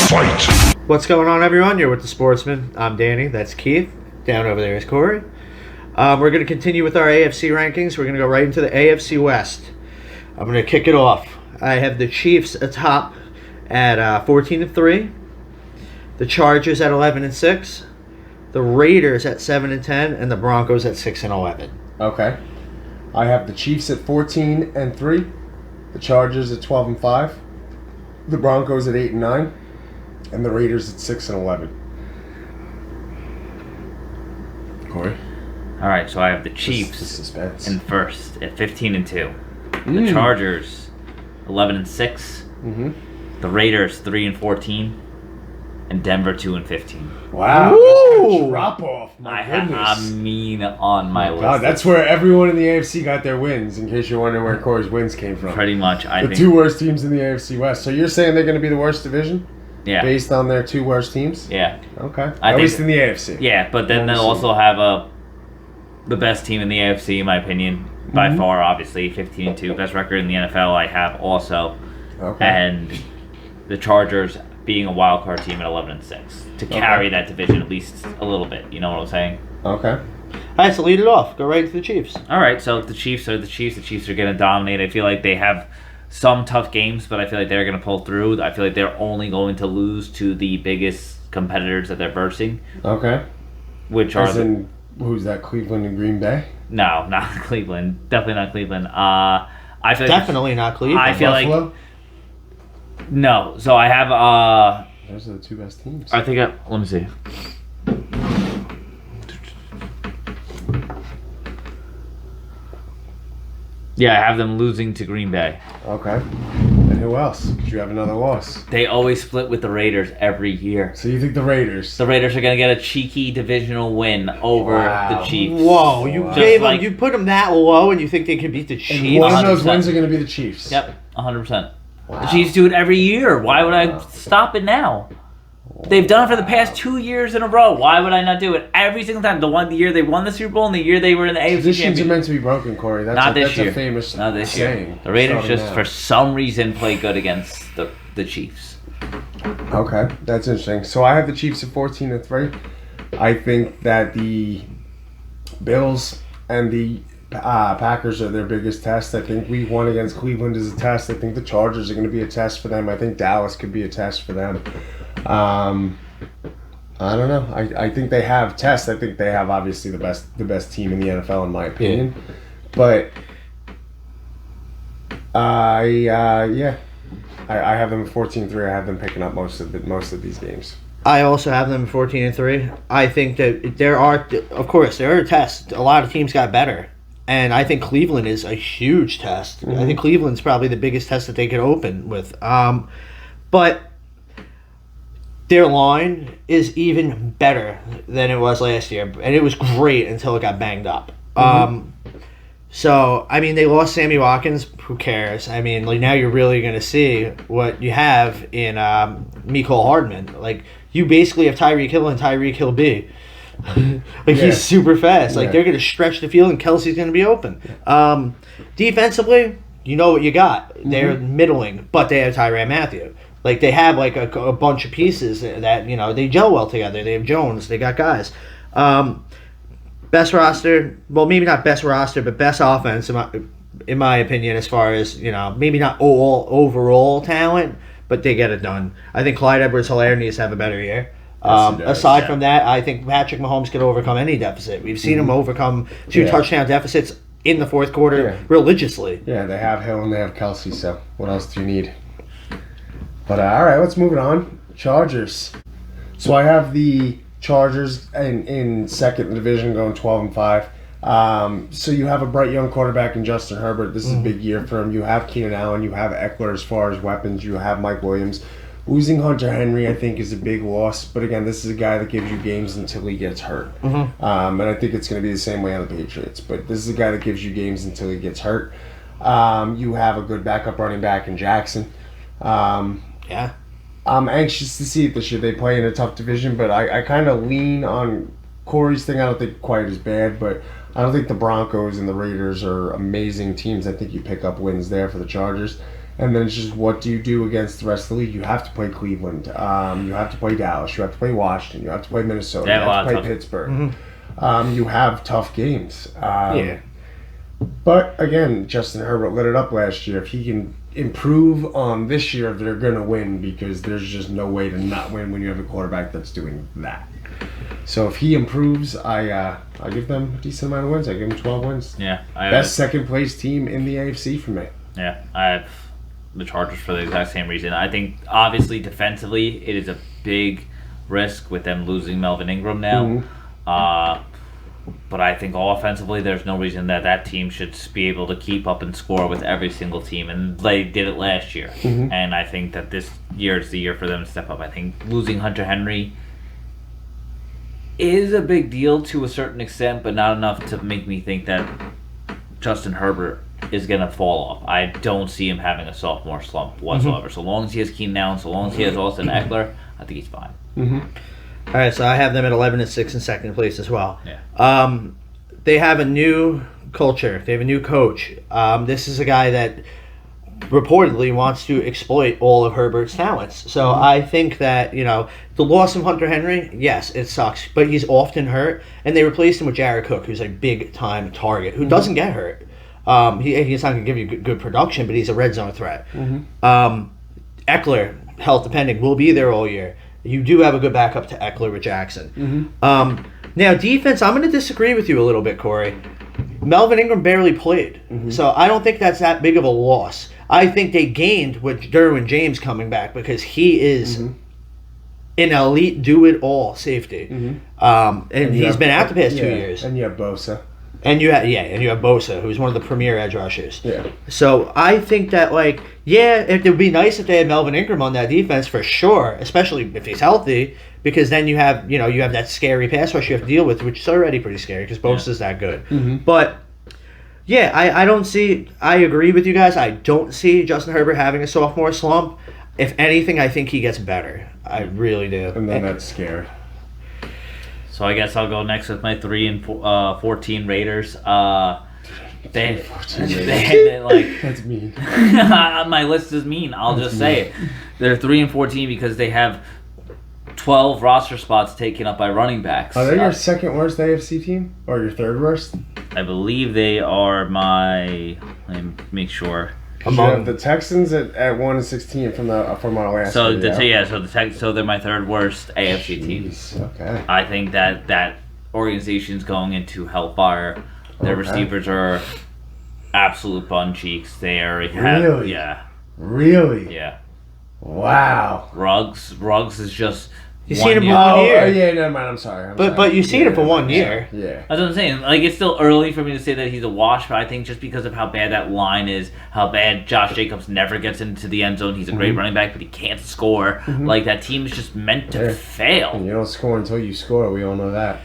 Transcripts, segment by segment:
Fight! What's going on, everyone? You're with the Sportsmen. I'm Danny. That's Keith. Down over there is Corey. We're going to continue with our AFC rankings. We're going to go right into the AFC West. I'm going to kick it off. I have the Chiefs atop at 14-3, the Chargers at 11-6, the Raiders at 7-10, and the Broncos at 6-11. Okay. I have the Chiefs at 14-3, the Chargers at 12-5, the Broncos at 8-9, and the Raiders at 6-11. Corey? All right, so I have the Chiefs in first at 15-2. The Chargers 11-6. Mm-hmm. The Raiders 3-14, and Denver 2-15. Wow. Ooh. Drop off. My goodness. I'm mean on my list. God, that's where everyone in the AFC got their wins, in case you're wondering where Corey's wins came from. Pretty much, I the think. two worst teams in the AFC West. So you're saying they're going to be the worst division? Yeah. Based on their two worst teams? Yeah. Okay. I At think- least in the AFC. Yeah, but then they'll also have the best team in the AFC, in my opinion, by far, obviously, 15-2. Best record in the NFL I have also. Okay. And the Chargers being a wild card team at 11-6 to carry that division at least a little bit. You know what I'm saying? Okay. All right, so lead it off. Go right into the Chiefs. All right, so the Chiefs are the Chiefs. The Chiefs are going to dominate. I feel like they have some tough games, but I feel like they're going to pull through. I feel like they're only going to lose to the biggest competitors that they're versing, Okay. which are Who's that? Cleveland and Green Bay? no, not Cleveland. Definitely not Cleveland. I feel like Definitely not Cleveland. I feel like Buffalo? no. So I have Those are the two best teams. I think let me see. Yeah, I have them losing to Green Bay. Okay. And who else? Did you have another loss? They always split with the Raiders every year. So you think the Raiders? The Raiders are going to get a cheeky divisional win over Wow. the Chiefs. Whoa, you Wow. gave Just them, you put them that low, and you think they could beat the And Chiefs? one of those 100%. wins are going to be the Chiefs. Yep, 100%. Wow. The Chiefs do it every year. Why would I stop it now? They've done it for the past 2 years in a row. Why would I not do it every single time? The year they won the Super Bowl and the year they were in the AFC Traditions are Championship. meant to be broken, Corey. That's Not this that's year. a famous Not this saying. year. The Raiders Starting just now. for some reason play good against the Chiefs. Okay, that's interesting. So I have the Chiefs at 14-3. I think that the Bills and the Packers are their biggest test. I think week 1 against Cleveland is a test. I think the Chargers are going to be a test for them. I think Dallas could be a test for them. I don't know. I think they have tests. I think they have obviously the best team in the NFL in my opinion. But I have them at 14-3. I have them picking up most of these games. I also have them 14-3. I think that there are tests. A lot of teams got better, and I think Cleveland is a huge test. I think Cleveland's probably the biggest test that they could open with. But their line is even better than it was last year, and it was great until it got banged up. So, I mean, they lost Sammy Watkins. Who cares? I mean, like, now you're really going to see what you have in Mecole Hardman. Like, you basically have Tyreek Hill and Tyreek Hill B. He's super fast. Like, they're going to stretch the field, and Kelsey's going to be open. Defensively, you know what you got. They're middling, but they have Tyrann Mathieu. Like, they have, like, a bunch of pieces that, you know, they gel well together. They have Jones. They got guys. Best roster, well, maybe not best roster, but best offense, in my opinion, as far as, you know, maybe not all overall talent, but they get it done. I think Clyde Edwards-Helaire needs to have a better year. Aside from that, I think Patrick Mahomes can overcome any deficit. We've seen him overcome 2 touchdown deficits in the fourth quarter religiously. Yeah, they have Hill and they have Kelsey, so what else do you need? But all right, let's move it on. Chargers. So I have the Chargers in second in the division, going 12-5. So you have a bright young quarterback in Justin Herbert. This is a big year for him. You have Keenan Allen. You have Eckler as far as weapons. You have Mike Williams. Losing Hunter Henry, I think, is a big loss. But again, this is a guy that gives you games until he gets hurt. And I think it's going to be the same way on the Patriots. But this is a guy that gives you games until he gets hurt. You have a good backup running back in Jackson. Yeah. I'm anxious to see it this year. They play in a tough division, but I kind of lean on Corey's thing. I don't think quite as bad, but I don't think the Broncos and the Raiders are amazing teams. I think you pick up wins there for the Chargers. And then it's just what do you do against the rest of the league? You have to play Cleveland. You have to play Dallas. You have to play Washington. You have to play Minnesota. You have to play Pittsburgh. Mm-hmm. You have tough games. But again, Justin Herbert lit it up last year. If he can improve on this year, they're going to win because there's just no way to not win when you have a quarterback that's doing that. So if he improves, I give them a decent amount of wins. I give them 12 wins. Yeah. Best second place team in the AFC for me. Yeah, I have the Chargers for the exact same reason. I think, obviously, defensively, it is a big risk with them losing Melvin Ingram now. But I think offensively, there's no reason that team should be able to keep up and score with every single team. And they did it last year. And I think that this year is the year for them to step up. I think losing Hunter Henry is a big deal to a certain extent, but not enough to make me think that Justin Herbert is going to fall off. I don't see him having a sophomore slump whatsoever. So long as he has Keenan Allen, so long as he has Austin Eckler, I think he's fine. All right, so I have them at 11-6 in second place as well. Yeah. They have a new culture. They have a new coach. This is a guy that reportedly wants to exploit all of Herbert's talents. So I think that, the loss of Hunter Henry, yes, it sucks, but he's often hurt, and they replaced him with Jared Cook, who's a big-time target, who doesn't get hurt. He's not going to give you good production, but he's a red zone threat. Eckler, health depending, will be there all year. You do have a good backup to Eckler with Jackson. Now, defense, I'm going to disagree with you a little bit, Corey. Melvin Ingram barely played, so I don't think that's that big of a loss. I think they gained with Derwin James coming back because he is an elite do-it-all safety. And he's been out the past 2 years. And you have Bosa. And you have Bosa, who's one of the premier edge rushers. Yeah. So I think that it would be nice if they had Melvin Ingram on that defense for sure, especially if he's healthy, because then you have that scary pass rush you have to deal with, which is already pretty scary because Bosa's that good. But yeah, I agree with you guys. I don't see Justin Herbert having a sophomore slump. If anything, I think he gets better. I really do. And then that's scary. So I guess I'll go next with my 3-14 Raiders. They That's mean. My list is mean. I'll just say it. They're 3-14 because they have 12 roster spots taken up by running backs. Are they your second worst AFC team or your third worst? I believe they are my. Let me make sure. You have the Texans at 1-16 from our last. So they're my third worst AFC team. Okay. I think that organization's going into hellfire. Their receivers are absolute bun cheeks. They are really. Really. Yeah. Wow. Ruggs is just. You've seen him for 1 year. Oh, yeah, never mind. I'm sorry. But you've seen him for 1 year. Yeah. That's what I'm saying. It's still early for me to say that he's a wash, but I think just because of how bad that line is, how bad Josh Jacobs never gets into the end zone, he's a great running back, but he can't score. That team is just meant to fail. And you don't score until you score. We all know that.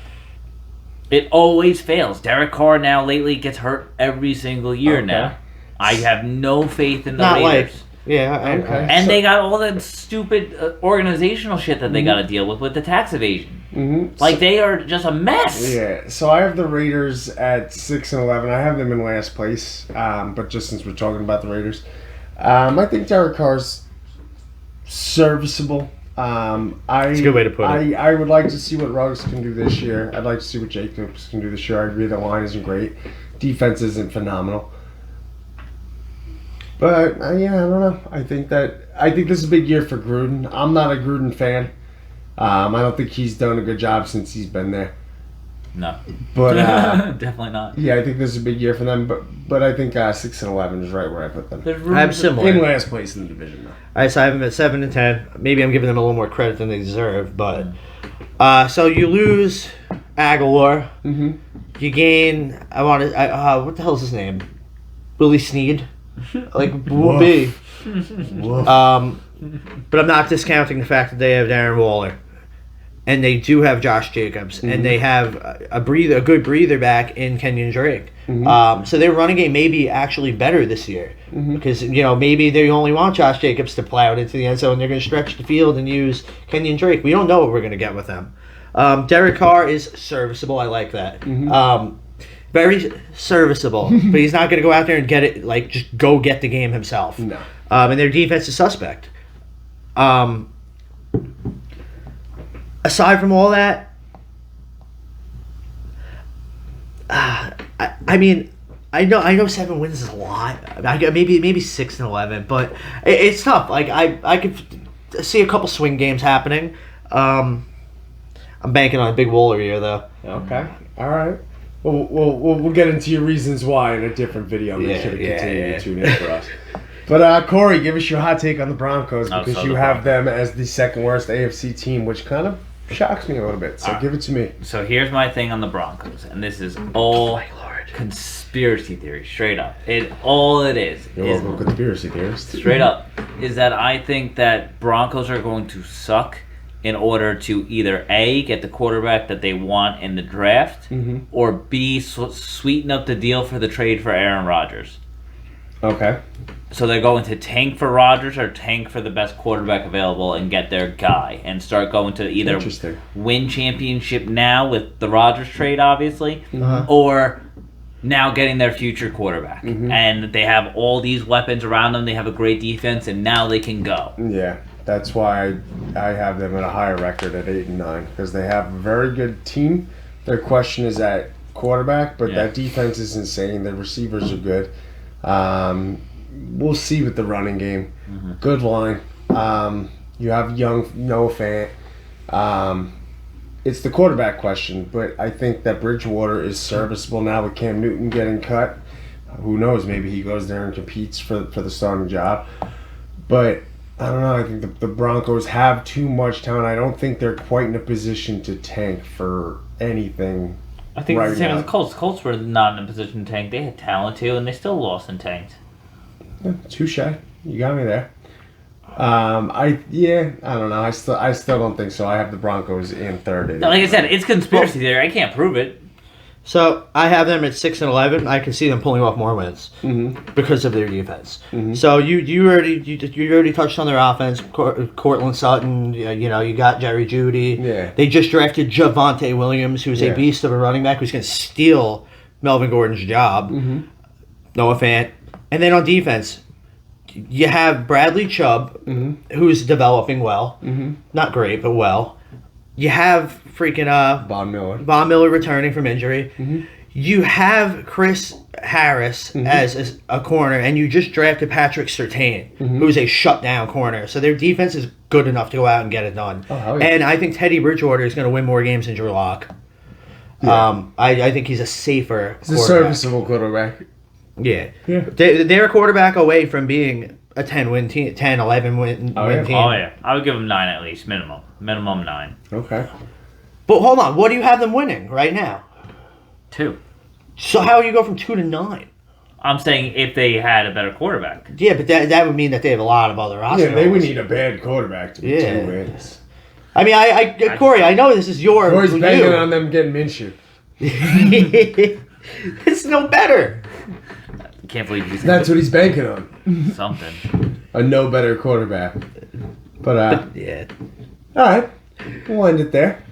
It always fails. Derek Carr now lately gets hurt every single year now. I have no faith in the Raiders. Okay. And they got all that stupid organizational shit that they got to deal with the tax evasion. They are just a mess. Yeah. So I have the Raiders at 6-11. I have them in last place. But just since we're talking about the Raiders, I think Derek Carr's serviceable. That's a good way to put it. I would like to see what Ruggs can do this year. I'd like to see what Jacobs can do this year. I agree the line isn't great. Defense isn't phenomenal. But I don't know. I think this is a big year for Gruden. I'm not a Gruden fan. I don't think he's done a good job since he's been there. No, but definitely not. Yeah, I think this is a big year for them. But I think 6-11 is right where I put them. I have similar in last place in the division. Though. All right, so I have them at 7-10. Maybe I'm giving them a little more credit than they deserve, but so you lose Aguilar. You gain. what the hell is his name? Willie Snead. Whoopee. But I'm not discounting the fact that they have Darren Waller, and they do have Josh Jacobs, and they have a good breather back in Kenyon Drake. So their running game may be actually better this year because maybe they only want Josh Jacobs to plow it into the end zone. They're going to stretch the field and use Kenyon Drake. We don't know what we're going to get with them. Derek Carr is serviceable. I like that. Very serviceable, but he's not going to go out there and get it, just go get the game himself. No. and their defense is suspect. Aside from all that, I mean, I know 7 wins is a lot. Maybe 6-11, but it's tough. Like I could see a couple swing games happening. I'm banking on a big Wooler here, though. Okay. All right. We'll get into your reasons why in a different video. Make sure to continue to tune in for us. But Corey, give us your hot take on the Broncos because you have them as the second worst AFC team, which kind of shocks me a little bit. So give it to me. So here's my thing on the Broncos, and this is all conspiracy theory, straight up. All it is. You're welcome, conspiracy theorist. Straight up, is that I think that Broncos are going to suck in order to either A, get the quarterback that they want in the draft, or B, sweeten up the deal for the trade for Aaron Rodgers. Okay. So they're going to tank for Rodgers or tank for the best quarterback available and get their guy and start going to either win championship now with the Rodgers trade, obviously, or now getting their future quarterback. And they have all these weapons around them. They have a great defense, and now they can go. Yeah. That's why I have them at a higher record at 8-9 because they have a very good team. Their question is at quarterback, but that defense is insane. The receivers are good. We'll see with the running game. Good line. You have young Noah Fant. It's the quarterback question, but I think that Bridgewater is serviceable now with Cam Newton getting cut. Who knows? Maybe he goes there and competes for the starting job. But I don't know. I think the Broncos have too much talent. I don't think they're quite in a position to tank for anything. I think it's the same as the Colts. The Colts were not in a position to tank. They had talent too, and they still lost and tanked. Yeah, touche. You got me there. I don't know. I still don't think so. I have the Broncos in third. Like I said, it's conspiracy theory. I can't prove it. So I have them at 6-11. I can see them pulling off more wins because of their defense. So you already touched on their offense. Cortland Sutton. You got Jerry Jeudy. Yeah. They just drafted Javonte Williams, who's a beast of a running back who's going to steal Melvin Gordon's job. Noah Fant, and then on defense, you have Bradley Chubb, who's developing well. Not great, but well. You have freaking Von Miller returning from injury. You have Chris Harris as a corner, and you just drafted Patrick Surtain, who's a shutdown corner. So their defense is good enough to go out and get it done. And I think Teddy Bridgewater is going to win more games than Drew Lock. I think he's a safer quarterback. He's a serviceable quarterback. Yeah. They're a quarterback away from being a 10-win team, 10-11 win team. Oh, yeah. I would give them 9 at least, minimum. Minimum 9. Okay. But hold on. What do you have them winning right now? 2. So how do you go from 2 to 9? I'm saying if they had a better quarterback. Yeah, but that would mean that they have a lot of other options. Yeah, they would need a bad quarterback to be 2 wins. I mean, Corey, I know this is your... Corey's banging on them getting Minshew. It's no better. Can't believe he's... That's what he's banking on. Something. A no better quarterback. But yeah. All right. We'll end it there.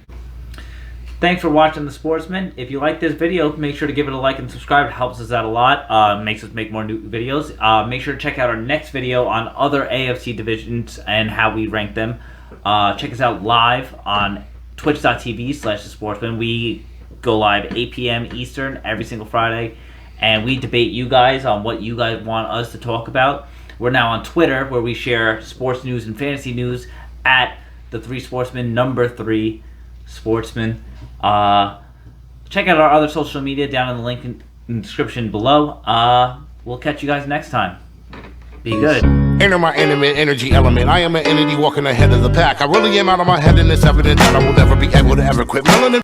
Thanks for watching The Sportsman. If you like this video, make sure to give it a like and subscribe. It helps us out a lot. Makes us make more new videos. Make sure to check out our next video on other AFC divisions and how we rank them. Check us out live on twitch.tv/thesportsman. We go live 8 p.m. Eastern every single Friday. And we debate you guys on what you guys want us to talk about. We're now on Twitter, where we share sports news and fantasy news at the 3 Sportsmen, number 3 Sportsmen. Check out our other social media down in the link in the description below. We'll catch you guys next time. Be good. Enter my intimate energy element. I am an entity walking ahead of the pack. I really am out of my head, and it's evident that I will never be able to ever quit. Melanin